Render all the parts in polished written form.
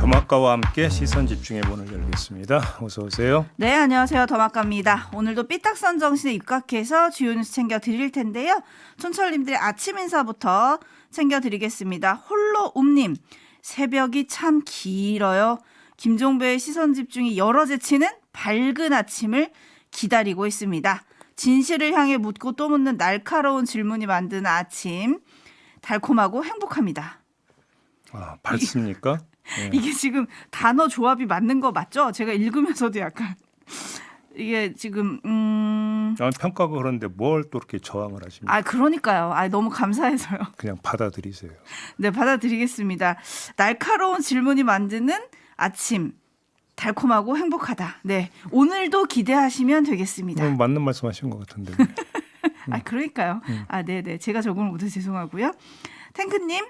더마카와 함께 시선 집중의 문을 열겠습니다. 어서 오세요. 네, 안녕하세요. 더마카입니다. 오늘도 삐딱선 정신에 입각해서 주요 뉴스 챙겨드릴 텐데요. 촌철님들의 아침 인사부터 챙겨드리겠습니다. 홀로움님, 새벽이 참 길어요. 김종배의 시선 집중이 여러 제치는 밝은 아침을 기다리고 있습니다. 진실을 향해 묻고 또 묻는 날카로운 질문이 만드는 아침, 달콤하고 행복합니다. 아, 밝습니까? 네. 이게 지금 단어 조합이 맞는 거 맞죠? 제가 읽으면서도 약간 이게 지금 평가가 그런데 뭘 또 이렇게 저항을 하십니까? 그러니까요. 너무 감사해서요. 그냥 받아들이세요. 네, 받아드리겠습니다. 날카로운 질문이 만드는 아침, 달콤하고 행복하다. 네, 오늘도 기대하시면 되겠습니다. 맞는 말씀하신 것 같은데. 그러니까요. 네네, 제가 적응을 못해서 죄송하고요. 탱크님,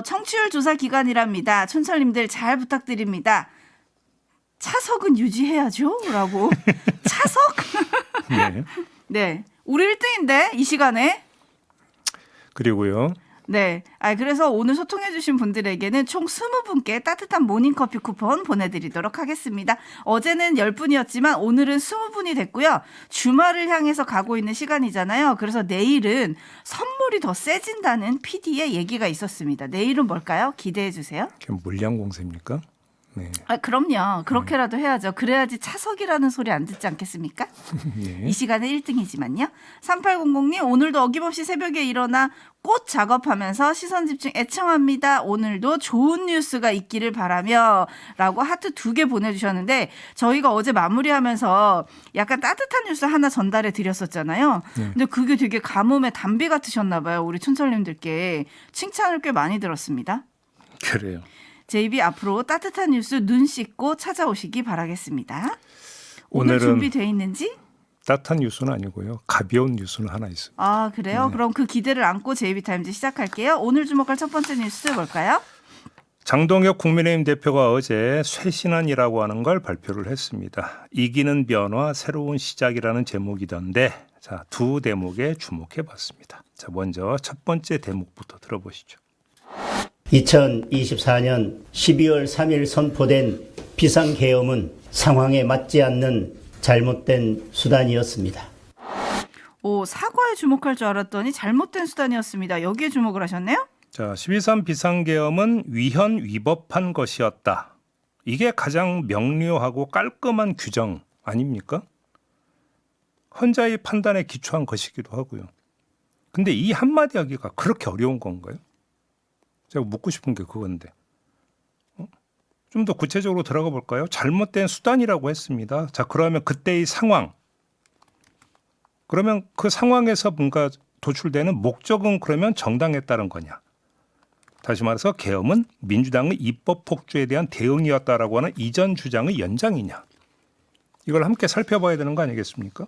청취율 조사 기간이랍니다. 촌철님들 잘 부탁드립니다. 차석은 유지해야죠? 라고. 차석? 네. 네. 우리 1등인데, 이 시간에. 그리고요. 네. 그래서 오늘 소통해주신 분들에게는 총 20분께 따뜻한 모닝커피 쿠폰 보내드리도록 하겠습니다. 어제는 10분이었지만 오늘은 20분이 됐고요. 주말을 향해서 가고 있는 시간이잖아요. 그래서 내일은 선물이 더 세진다는 PD의 얘기가 있었습니다. 내일은 뭘까요? 기대해주세요. 그게 물량 공세입니까? 네. 그럼요. 그렇게라도 해야죠. 그래야지 차석이라는 소리 안 듣지 않겠습니까? 네. 이 시간은 1등이지만요. 3800님, 오늘도 어김없이 새벽에 일어나 꽃 작업하면서 시선집중 애청합니다. 오늘도 좋은 뉴스가 있기를 바라며 라고 하트 2개 보내주셨는데, 저희가 어제 마무리하면서 약간 따뜻한 뉴스 하나 전달해 드렸었잖아요. 근데 그게 되게 가뭄에 담비 같으셨나 봐요. 우리 촌철님들께 칭찬을 꽤 많이 들었습니다. 그래요. JB 앞으로 따뜻한 뉴스 눈 씻고 찾아오시기 바라겠습니다. 오늘 오늘은 준비되어 있는지? 따뜻한 뉴스는 아니고요. 가벼운 뉴스는 하나 있습니다. 그래요? 네. 그럼 그 기대를 안고 JB타임즈 시작할게요. 오늘 주목할 첫 번째 뉴스 뭘까요? 장동혁 국민의힘 대표가 어제 쇄신안이라고 하는 걸 발표를 했습니다. 이기는 변화, 새로운 시작이라는 제목이던데, 자, 두 대목에 주목해 봤습니다. 자, 먼저 첫 번째 대목부터 들어보시죠. 2024년 12월 3일 선포된 비상계엄은 상황에 맞지 않는 잘못된 수단이었습니다. 사과에 주목할 줄 알았더니 잘못된 수단이었습니다. 여기에 주목을 하셨네요? 자, 12.3 비상계엄은 위헌 위법한 것이었다. 이게 가장 명료하고 깔끔한 규정 아닙니까? 헌자의 판단에 기초한 것이기도 하고요. 근데 이 한마디 하기가 그렇게 어려운 건가요? 제가 묻고 싶은 게 그건데. 좀 더 구체적으로 들어가 볼까요? 잘못된 수단이라고 했습니다. 자, 그러면 그때의 상황. 그러면 그 상황에서 뭔가 도출되는 목적은 그러면 정당했다는 거냐? 다시 말해서 계엄은 민주당의 입법 폭주에 대한 대응이었다라고 하는 이전 주장의 연장이냐? 이걸 함께 살펴봐야 되는 거 아니겠습니까?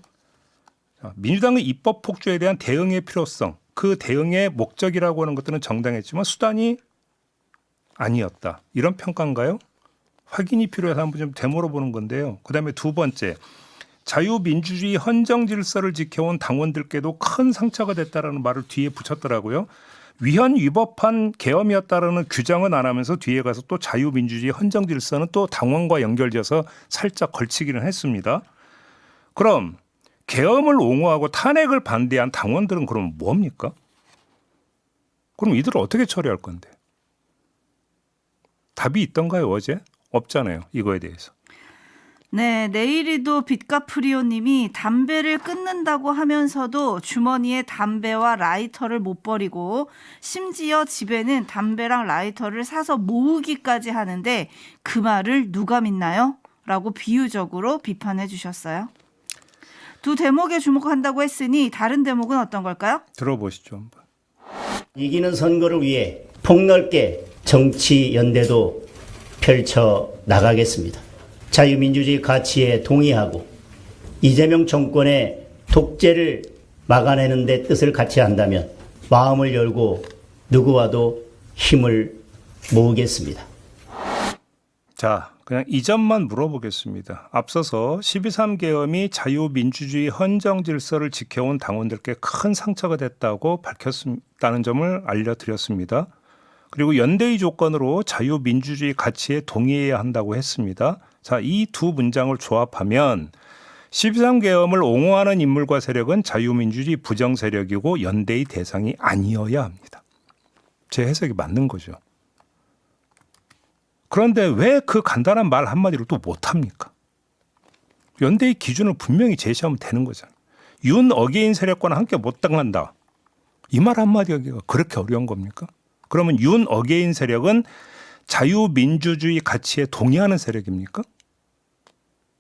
자, 민주당의 입법 폭주에 대한 대응의 필요성, 그 대응의 목적이라고 하는 것들은 정당했지만 수단이 아니었다. 이런 평가인가요? 확인이 필요해서 한번 좀 되물어보는 건데요. 그다음에 두 번째, 자유민주주의 헌정 질서를 지켜온 당원들께도 큰 상처가 됐다라는 말을 뒤에 붙였더라고요. 위헌 위법한 계엄이었다라는 규정은 안 하면서 뒤에 가서 또 자유민주주의 헌정 질서는 또 당원과 연결져서 살짝 걸치기는 했습니다. 그럼 계엄을 옹호하고 탄핵을 반대한 당원들은 그럼 뭡니까? 그럼 이들을 어떻게 처리할 건데? 답이 있던가요, 어제? 없잖아요, 이거에 대해서. 네, 내일이도 빛카프리오님이 담배를 끊는다고 하면서도 주머니에 담배와 라이터를 못 버리고 심지어 집에는 담배랑 라이터를 사서 모으기까지 하는데 그 말을 누가 믿나요? 라고 비유적으로 비판해 주셨어요. 두 대목에 주목한다고 했으니 다른 대목은 어떤 걸까요? 들어보시죠, 한번. 이기는 선거를 위해 폭넓게 정치 연대도 펼쳐 나가겠습니다. 자유민주주의 가치에 동의하고 이재명 정권의 독재를 막아내는 데 뜻을 같이 한다면 마음을 열고 누구와도 힘을 모으겠습니다. 자, 그냥 이 점만 물어보겠습니다. 앞서서 12.3 계엄이 자유민주주의 헌정 질서를 지켜온 당원들께 큰 상처가 됐다고 밝혔다는 점을 알려드렸습니다. 그리고 연대의 조건으로 자유민주주의 가치에 동의해야 한다고 했습니다. 자, 이 두 문장을 조합하면 12.3 계엄을 옹호하는 인물과 세력은 자유민주주의 부정 세력이고 연대의 대상이 아니어야 합니다. 제 해석이 맞는 거죠. 그런데 왜 그 간단한 말 한마디로 또 못합니까? 연대의 기준을 분명히 제시하면 되는 거잖아요. 윤 어게인 세력과는 함께 못 당한다. 이 말 한마디가 그렇게 어려운 겁니까? 그러면 윤 어게인 세력은 자유민주주의 가치에 동의하는 세력입니까?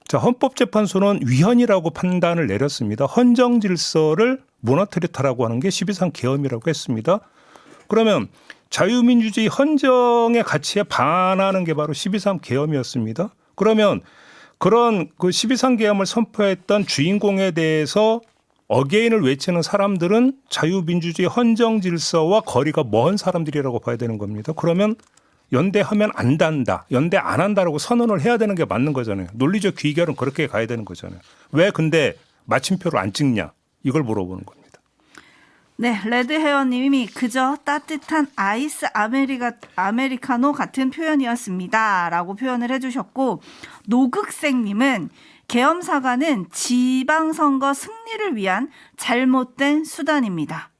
자, 헌법재판소는 위헌이라고 판단을 내렸습니다. 헌정 질서를 무너뜨렸다라고 하는 게 12.3 계엄이라고 했습니다. 그러면 자유민주주의 헌정의 가치에 반하는 게 바로 12.3 계엄이었습니다. 그러면 그런 그 12.3 계엄을 선포했던 주인공에 대해서 어게인을 외치는 사람들은 자유민주주의 헌정 질서와 거리가 먼 사람들이라고 봐야 되는 겁니다. 그러면 연대하면 안 단다, 연대 안 한다라고 선언을 해야 되는 게 맞는 거잖아요. 논리적 귀결은 그렇게 가야 되는 거잖아요. 왜 근데 마침표를 안 찍냐, 이걸 물어보는 겁니다. 네, 레드헤어님이 그저 따뜻한 아이스 아메리카노 같은 표현이었습니다라고 표현을 해주셨고, 노극생님은 계엄 사과는 지방선거 승리를 위한 잘못된 수단입니다.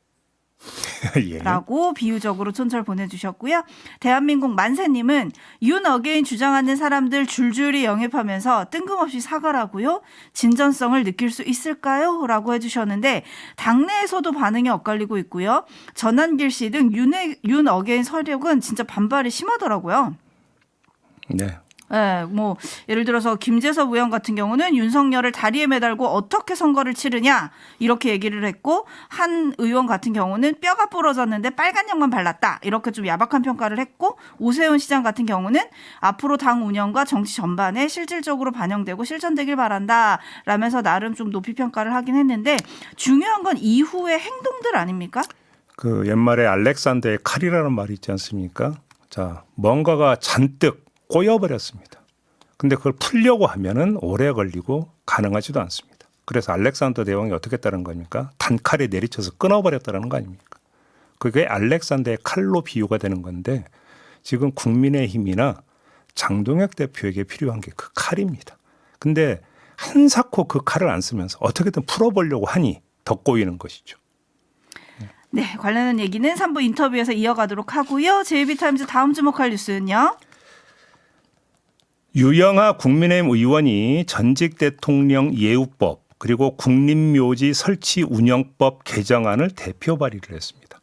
예. 라고 비유적으로 촌철 보내주셨고요. 대한민국 만세님은 윤 어게인 주장하는 사람들 줄줄이 영입하면서 뜬금없이 사과라고요? 진전성을 느낄 수 있을까요? 라고 해주셨는데 당내에서도 반응이 엇갈리고 있고요. 전한길 씨 등 윤 어게인 서력은 진짜 반발이 심하더라고요. 네. 네, 뭐 예를 들어서 김재섭 의원 같은 경우는 윤석열을 다리에 매달고 어떻게 선거를 치르냐 이렇게 얘기를 했고, 한 의원 같은 경우는 뼈가 부러졌는데 빨간 약만 발랐다 이렇게 좀 야박한 평가를 했고, 오세훈 시장 같은 경우는 앞으로 당 운영과 정치 전반에 실질적으로 반영되고 실천되길 바란다 라면서 나름 좀 높이 평가를 하긴 했는데, 중요한 건 이후의 행동들 아닙니까? 그 옛말에 알렉산더의 칼이라는 말이 있지 않습니까? 자, 뭔가가 잔뜩 꼬여버렸습니다. 근데 그걸 풀려고 하면은 오래 걸리고 가능하지도 않습니다. 그래서 알렉산더 대왕이 어떻게 했다는 겁니까? 단칼에 내리쳐서 끊어버렸다는 거 아닙니까? 그게 알렉산더의 칼로 비유가 되는 건데, 지금 국민의힘이나 장동혁 대표에게 필요한 게 그 칼입니다. 근데 한사코 그 칼을 안 쓰면서 어떻게든 풀어보려고 하니 더 꼬이는 것이죠. 네, 관련한 얘기는 3부 인터뷰에서 이어가도록 하고요. JB타임즈 다음 주목할 뉴스는요. 유영하 국민의힘 의원이 전직 대통령 예우법 그리고 국립묘지 설치 운영법 개정안을 대표 발의를 했습니다.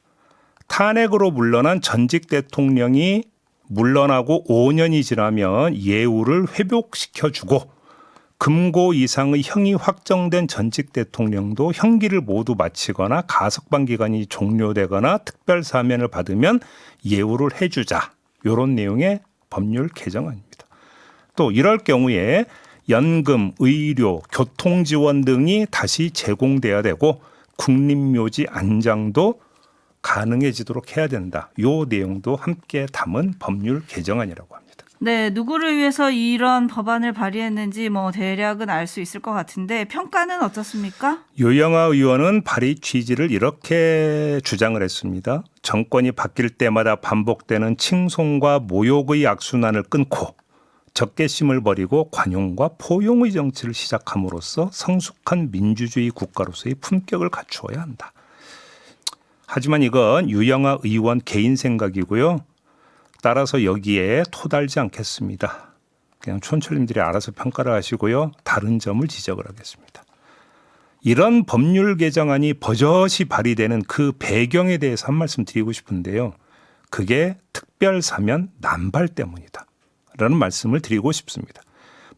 탄핵으로 물러난 전직 대통령이 물러나고 5년이 지나면 예우를 회복시켜주고, 금고 이상의 형이 확정된 전직 대통령도 형기를 모두 마치거나 가석방 기간이 종료되거나 특별 사면을 받으면 예우를 해주자, 이런 내용의 법률 개정안입니다. 또 이럴 경우에 연금, 의료, 교통지원 등이 다시 제공돼야 되고 국립묘지 안장도 가능해지도록 해야 된다. 이 내용도 함께 담은 법률 개정안이라고 합니다. 네, 누구를 위해서 이런 법안을 발의했는지 뭐 대략은 알 수 있을 것 같은데 평가는 어떻습니까? 유영하 의원은 발의 취지를 이렇게 주장을 했습니다. 정권이 바뀔 때마다 반복되는 칭송과 모욕의 악순환을 끊고 적개심을 버리고 관용과 포용의 정치를 시작함으로써 성숙한 민주주의 국가로서의 품격을 갖추어야 한다. 하지만 이건 유영하 의원 개인 생각이고요. 따라서 여기에 토달지 않겠습니다. 그냥 촌철님들이 알아서 평가를 하시고요. 다른 점을 지적을 하겠습니다. 이런 법률 개정안이 버젓이 발의되는 그 배경에 대해서 한 말씀 드리고 싶은데요. 그게 특별사면 남발 때문이다 라는 말씀을 드리고 싶습니다.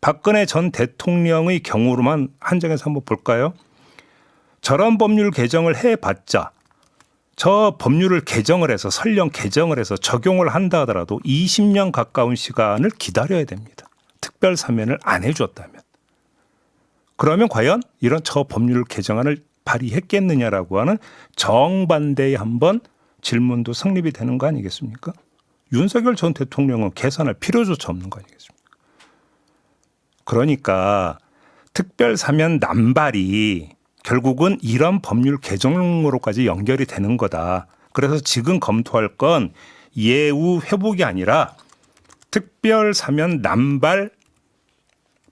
박근혜 전 대통령의 경우로만 한정해서 한번 볼까요? 저런 법률 개정을 해봤자 저 법률을 개정을 해서 설령 개정을 해서 적용을 한다 하더라도 20년 가까운 시간을 기다려야 됩니다. 특별사면을 안 해줬다면. 그러면 과연 이런 저 법률 개정안을 발의했겠느냐라고 하는 정반대의 한번 질문도 성립이 되는 거 아니겠습니까? 윤석열 전 대통령은 계산할 필요조차 없는 거 아니겠습니까? 그러니까 특별사면 남발이 결국은 이런 법률 개정으로까지 연결이 되는 거다. 그래서 지금 검토할 건 예우 회복이 아니라 특별 사면 남발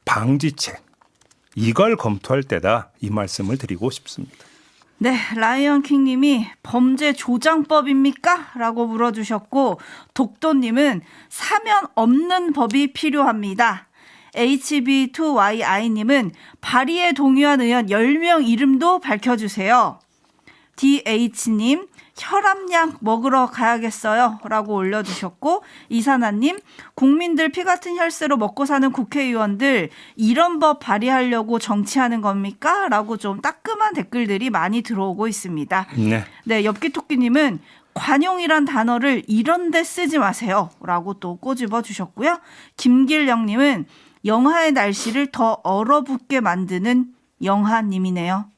방지책 이걸 검토할 때다 이 말씀을 드리고 싶습니다. 네, 라이언킹님이 범죄 조장법입니까? 라고 물어주셨고 독도님은 사면 없는 법이 필요합니다. HB2YI님은 발의에 동의한 의원 10명 이름도 밝혀주세요. DH님 혈압약 먹으러 가야겠어요 라고 올려주셨고 이사나님 국민들 피 같은 혈세로 먹고 사는 국회의원들 이런 법 발의하려고 정치하는 겁니까? 라고 좀 따끔한 댓글들이 많이 들어오고 있습니다. 네, 엽기토끼님은 관용이란 단어를 이런 데 쓰지 마세요 라고 또 꼬집어 주셨고요. 김길영님은 영하의 날씨를 더 얼어붙게 만드는 영하님이네요.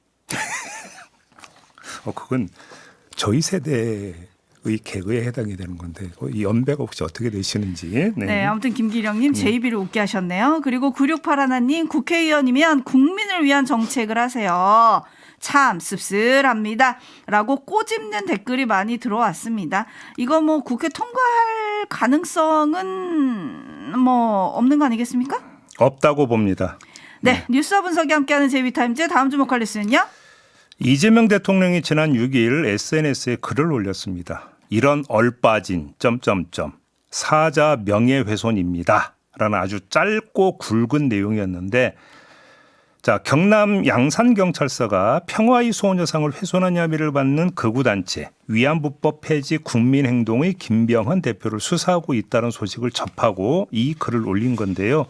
그건 저희 세대의 개그에 해당이 되는 건데 이 연배가 혹시 어떻게 되시는지. 네, 아무튼 김기령님 제 입을 웃게 하셨네요. 그리고 9681님 국회의원이면 국민을 위한 정책을 하세요. 참 씁쓸합니다. 라고 꼬집는 댓글이 많이 들어왔습니다. 이거 뭐 국회 통과할 가능성은 뭐 없는 거 아니겠습니까? 없다고 봅니다. 네, 뉴스와 분석이 함께하는 제이비타임즈 다음 주목할 뉴스는요? 이재명 대통령이 지난 6일 SNS에 글을 올렸습니다. 이런 얼빠진 사자 명예훼손입니다. 라는 아주 짧고 굵은 내용이었는데 자, 경남 양산경찰서가 평화의 소녀상을 훼손한 혐의를 받는 극우단체 위안부법 폐지 국민행동의 김병헌 대표를 수사하고 있다는 소식을 접하고 이 글을 올린 건데요.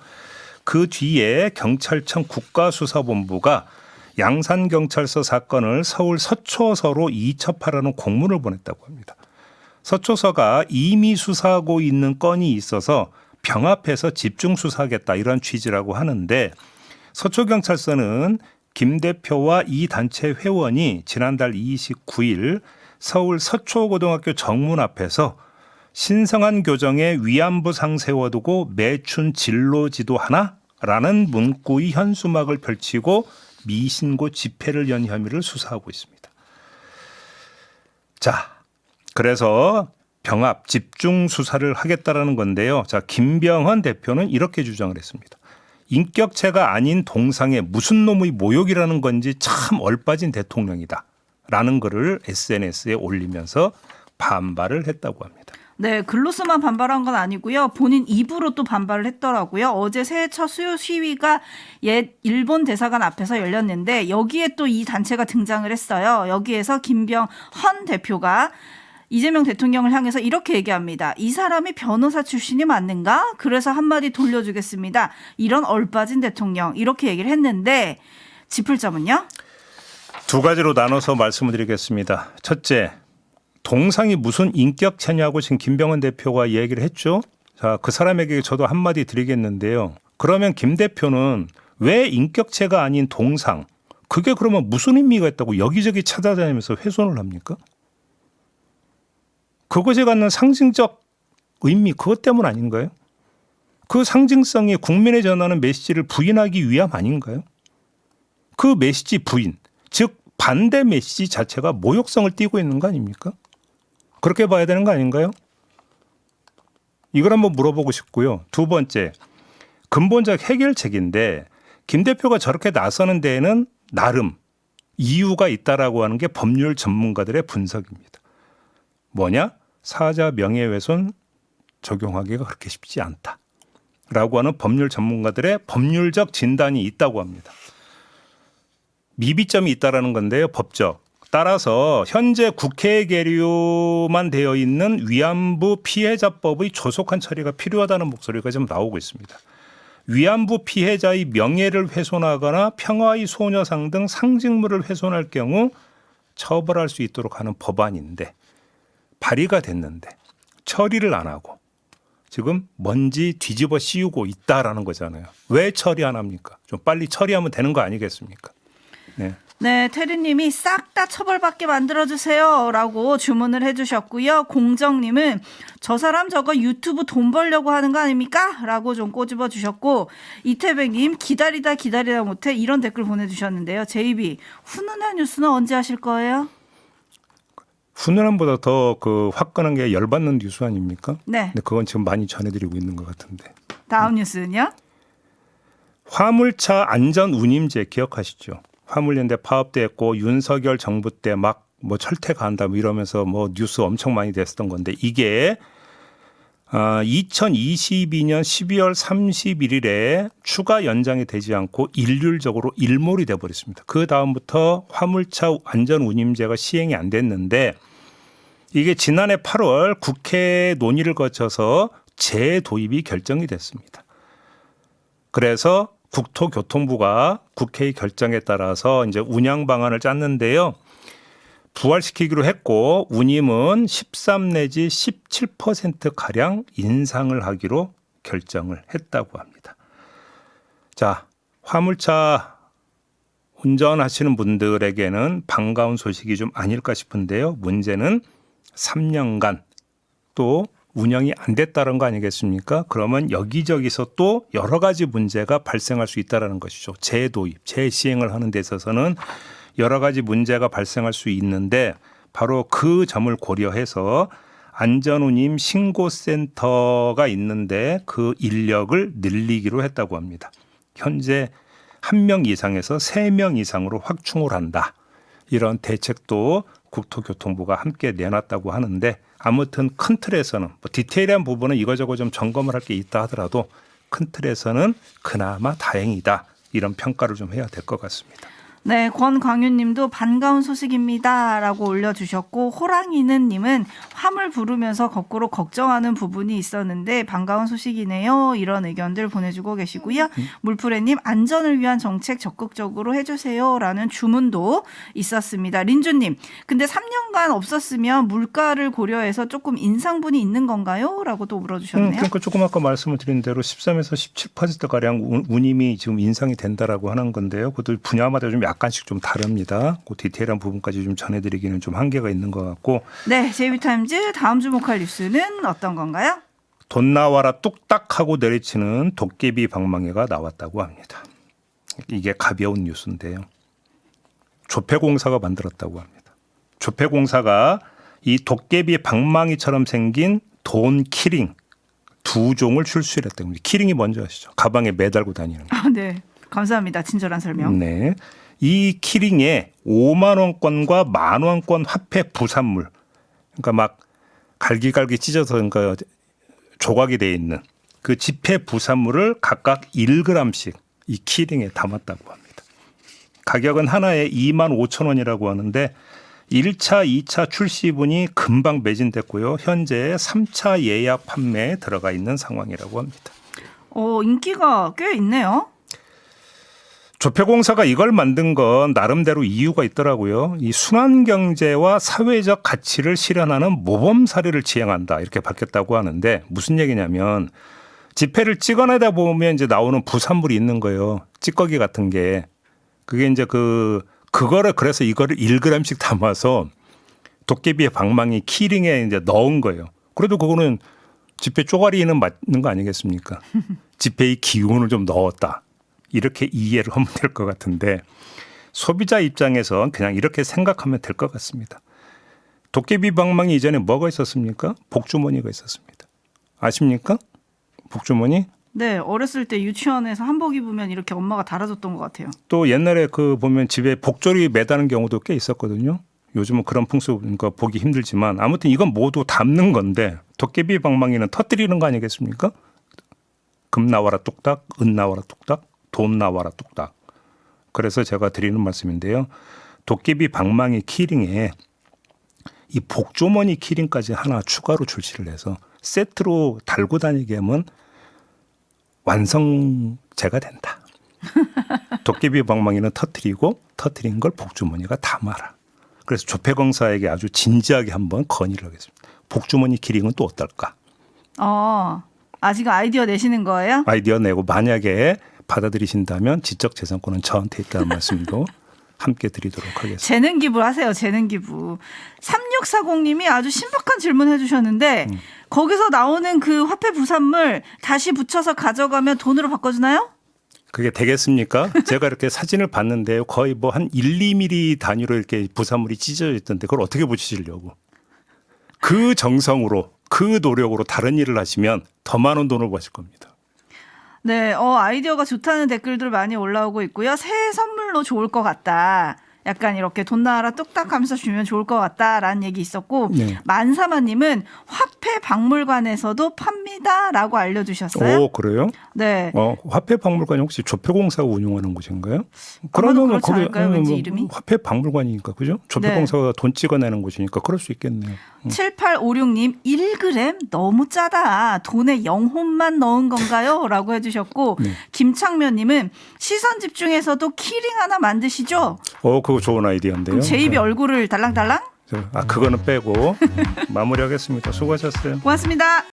그 뒤에 경찰청 국가수사본부가 양산경찰서 사건을 서울 서초서로 이첩하라는 공문을 보냈다고 합니다. 서초서가 이미 수사하고 있는 건이 있어서 병합해서 집중 수사하겠다 이런 취지라고 하는데 서초경찰서는 김 대표와 이 단체 회원이 지난달 29일 서울 서초고등학교 정문 앞에서 신성한 교정에 위안부상 세워두고 매춘 진로지도 하나라는 문구의 현수막을 펼치고 미신고 집회를 연 혐의를 수사하고 있습니다. 자, 그래서 병합 집중 수사를 하겠다라는 건데요. 자, 김병헌 대표는 이렇게 주장을 했습니다. 인격체가 아닌 동상에 무슨 놈의 모욕이라는 건지 참 얼빠진 대통령이다. 라는 글을 SNS에 올리면서 반발을 했다고 합니다. 네, 글로서만 반발한 건 아니고요. 본인 입으로 또 반발을 했더라고요. 어제 새해 첫 수요 시위가 옛 일본 대사관 앞에서 열렸는데 여기에 또 이 단체가 등장을 했어요. 여기에서 김병헌 대표가 이재명 대통령을 향해서 이렇게 얘기합니다. 이 사람이 변호사 출신이 맞는가? 그래서 한마디 돌려주겠습니다. 이런 얼빠진 대통령 이렇게 얘기를 했는데 짚을 점은요? 두 가지로 나눠서 말씀을 드리겠습니다. 첫째, 동상이 무슨 인격체냐고 지금 김병헌 대표가 얘기를 했죠. 자, 그 사람에게 저도 한마디 드리겠는데요. 그러면 김 대표는 왜 인격체가 아닌 동상, 그게 그러면 무슨 의미가 있다고 여기저기 찾아다니면서 훼손을 합니까? 그것이 갖는 상징적 의미 그것 때문 아닌가요? 그 상징성이 국민에 전하는 메시지를 부인하기 위함 아닌가요? 그 메시지 부인, 즉 반대 메시지 자체가 모욕성을 띠고 있는 거 아닙니까? 그렇게 봐야 되는 거 아닌가요? 이걸 한번 물어보고 싶고요. 두 번째, 근본적 해결책인데 김 대표가 저렇게 나서는 데에는 나름 이유가 있다라고 하는 게 법률 전문가들의 분석입니다. 뭐냐? 사자 명예훼손 적용하기가 그렇게 쉽지 않다라고 하는 법률 전문가들의 법률적 진단이 있다고 합니다. 미비점이 있다라는 건데요. 법적. 따라서 현재 국회에 계류만 되어 있는 위안부 피해자법의 조속한 처리가 필요하다는 목소리가 좀 나오고 있습니다. 위안부 피해자의 명예를 훼손하거나 평화의 소녀상 등 상징물을 훼손할 경우 처벌할 수 있도록 하는 법안인데 발의가 됐는데 처리를 안 하고 지금 먼지 뒤집어 씌우고 있다라는 거잖아요. 왜 처리 안 합니까? 좀 빨리 처리하면 되는 거 아니겠습니까? 네. 네, 테리님이 싹 다 처벌받게 만들어주세요 라고 주문을 해주셨고요. 공정님은 저 사람 저거 유튜브 돈 벌려고 하는 거 아닙니까? 라고 좀 꼬집어 주셨고 이태백님 기다리다 못해 이런 댓글 보내주셨는데요. 제이비 훈훈한 뉴스는 언제 하실 거예요? 훈훈함보다 더 그 화끈한 게 열받는 뉴스 아닙니까? 네. 근데 그건 지금 많이 전해드리고 있는 것 같은데. 다음 뉴스는요? 화물차 안전 운임제 기억하시죠? 화물연대 파업됐고 윤석열 정부 때 막 뭐 철퇴가한다 뭐 이러면서 뭐 뉴스 엄청 많이 됐었던 건데 이게 2022년 12월 31일에 추가 연장이 되지 않고 일률적으로 일몰이 돼버렸습니다. 그 다음부터 화물차 안전 운임제가 시행이 안 됐는데 이게 지난해 8월 국회 논의를 거쳐서 재도입이 결정이 됐습니다. 그래서 국토교통부가 국회의 결정에 따라서 이제 운영 방안을 짰는데요. 부활시키기로 했고 운임은 13 내지 17% 가량 인상을 하기로 결정을 했다고 합니다. 자, 화물차 운전하시는 분들에게는 반가운 소식이 좀 아닐까 싶은데요. 문제는 3년간 또 운영이 안 됐다는 거 아니겠습니까? 그러면 여기저기서 또 여러 가지 문제가 발생할 수 있다는 것이죠. 재도입, 재시행을 하는 데 있어서는 여러 가지 문제가 발생할 수 있는데 바로 그 점을 고려해서 안전운임 신고센터가 있는데 그 인력을 늘리기로 했다고 합니다. 현재 1명 이상에서 3명 이상으로 확충을 한다. 이런 대책도 국토교통부가 함께 내놨다고 하는데 아무튼 큰 틀에서는 뭐 디테일한 부분은 이거저거 좀 점검을 할 게 있다 하더라도 큰 틀에서는 그나마 다행이다. 이런 평가를 좀 해야 될 것 같습니다. 네, 권광윤님도 반가운 소식입니다라고 올려주셨고 호랑이는님은 화물 부르면서 거꾸로 걱정하는 부분이 있었는데 반가운 소식이네요. 이런 의견들 보내주고 계시고요. 물프레님 안전을 위한 정책 적극적으로 해주세요라는 주문도 있었습니다. 린주님, 근데 3년간 없었으면 물가를 고려해서 조금 인상분이 있는 건가요?라고 또 물어주셨네요. 그러니까 조금 아까 말씀을 드린 대로 13에서 17%가량 운임이 지금 인상이 된다라고 하는 건데요. 그것도 분야마다 좀 약간씩 좀 다릅니다. 그 디테일한 부분까지 좀 전해드리기는 좀 한계가 있는 것 같고. 네, JB타임즈 다음 주목할 뉴스는 어떤 건가요? 돈 나와라 뚝딱 하고 내리치는 도깨비 방망이가 나왔다고 합니다. 이게 가벼운 뉴스인데요. 조폐공사가 만들었다고 합니다. 조폐공사가 이 도깨비 방망이처럼 생긴 돈 키링 2종을 출시했다고 합니다. 키링이 뭔지 아시죠? 가방에 매달고 다니는 거. 아, 네. 감사합니다. 친절한 설명. 네. 이 키링에 5만 원권과 10,000원권 화폐 부산물, 그러니까 막 갈기갈기 찢어서 그러니까 조각이 돼 있는 그 지폐 부산물을 각각 1g씩 이 키링에 담았다고 합니다. 가격은 하나에 25,000원이라고 하는데 1차, 2차 출시분이 금방 매진됐고요. 현재 3차 예약 판매에 들어가 있는 상황이라고 합니다. 인기가 꽤 있네요. 조폐공사가 이걸 만든 건 나름대로 이유가 있더라고요. 이 순환경제와 사회적 가치를 실현하는 모범 사례를 지향한다 이렇게 밝혔다고 하는데 무슨 얘기냐면 지폐를 찍어내다 보면 이제 나오는 부산물이 있는 거예요. 찌꺼기 같은 게. 그게 이제 그거를 그래서 이거를 1g씩 담아서 도깨비의 방망이 키링에 이제 넣은 거예요. 그래도 그거는 지폐 쪼가리는 맞는 거 아니겠습니까? 지폐의 기운을 좀 넣었다. 이렇게 이해를 하면 될 것 같은데 소비자 입장에서 그냥 이렇게 생각하면 될 것 같습니다. 도깨비 방망이 이전에 뭐가 있었습니까? 복주머니가 있었습니다. 아십니까? 복주머니? 네, 어렸을 때 유치원에서 한복 입으면 이렇게 엄마가 달아줬던 것 같아요. 또 옛날에 보면 집에 복조리 매다는 경우도 꽤 있었거든요. 요즘은 그런 풍습 그러니까 보기 힘들지만 아무튼 이건 모두 담는 건데 도깨비 방망이는 터뜨리는 거 아니겠습니까? 금 나와라 뚝딱, 은 나와라 뚝딱. 돈 나와라 뚝딱. 그래서 제가 드리는 말씀인데요. 도깨비 방망이 키링에 이 복주머니 키링까지 하나 추가로 출시를 해서 세트로 달고 다니게 하면 완성제가 된다. 도깨비 방망이는 터뜨리고 터뜨린 걸 복주머니가 담아라. 그래서 조폐공사에게 아주 진지하게 한번 건의를 하겠습니다. 복주머니 키링은 또 어떨까? 아직 아이디어 내시는 거예요? 아이디어 내고 만약에 받아들이신다면 지적재산권은 저한테 있다는 말씀도 함께 드리도록 하겠습니다. 재능 기부 하세요. 재능 기부. 3640님이 아주 신박한 질문 해주셨는데 거기서 나오는 그 화폐 부산물 다시 붙여서 가져가면 돈으로 바꿔주나요? 그게 되겠습니까? 제가 이렇게 사진을 봤는데요. 거의 뭐 한 1, 2mm 단위로 이렇게 부산물이 찢어져 있던데 그걸 어떻게 붙이시려고. 그 정성으로 그 노력으로 다른 일을 하시면 더 많은 돈을 버실 겁니다. 네, 아이디어가 좋다는 댓글들 많이 올라오고 있고요. 새해 선물로 좋을 것 같다. 약간 이렇게 돈 나와라 뚝딱 하면서 주면 좋을 것 같다라는 얘기 있었고 네. 만사마님은 화폐 박물관에서도 팝니다라고 알려주셨어요. 오, 그래요? 네. 화폐 박물관이 혹시 조폐공사가 운영하는 곳인가요? 아마도 그렇지 않을까요? 왠지 이름이? 화폐 박물관이니까 그죠? 조폐공사가 돈 찍어내는 곳이니까 그럴 수 있겠네요. 7856님 1g 너무 짜다. 돈에 영혼만 넣은 건가요? 라고 해주셨고 네. 김창면님은 시선 집중에서도 키링 하나 만드시죠? 그거 좋은 아이디어인데요. 그럼 제 입에 얼굴을 달랑달랑? 그거는 빼고 마무리하겠습니다. 수고하셨어요. 고맙습니다.